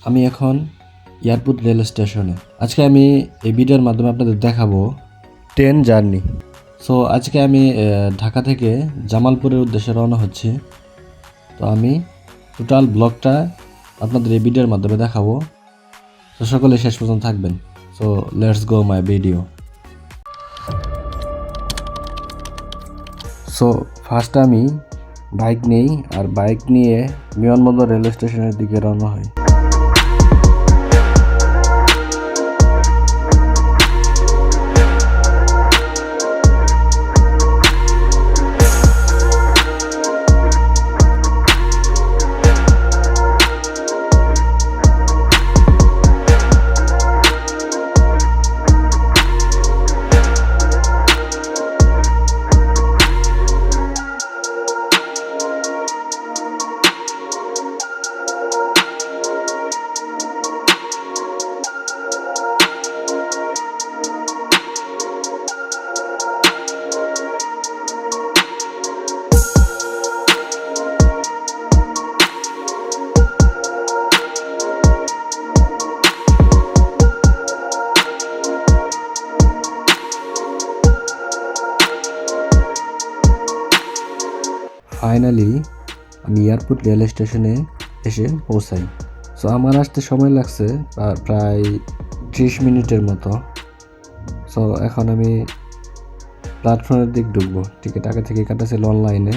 আমি এখন airport rail স্টেশনে। আজকে আমি এই ভিডিওর মাধ্যমে আপনাদের দেখাবো ট্রেন জার্নি। সো আজকে আমি ঢাকা থেকে জামালপুরের উদ্দেশ্যে রওনা হচ্ছি। তো আমি টোটাল ব্লগটা আপনাদের এই ভিডিওর মাধ্যমে দেখাবো। তো সকলে শেষ পর্যন্ত থাকবেন। So let's go my video. So first আমি বাইক নেই, আর বাইক নিয়ে বিমানবন্দর রেল স্টেশনের দিকে রওনা হই। ফাইনালি আমি এয়ারপোর্ট রেল স্টেশনে এসে পৌঁছাই। সো আমার আসতে সময় লাগছে প্রায় 30 মিনিটের মতো। সো এখন আমি প্ল্যাটফর্মের দিক ঢুকবো। টিকিট আগে থেকে কাটা ছিল অনলাইনে।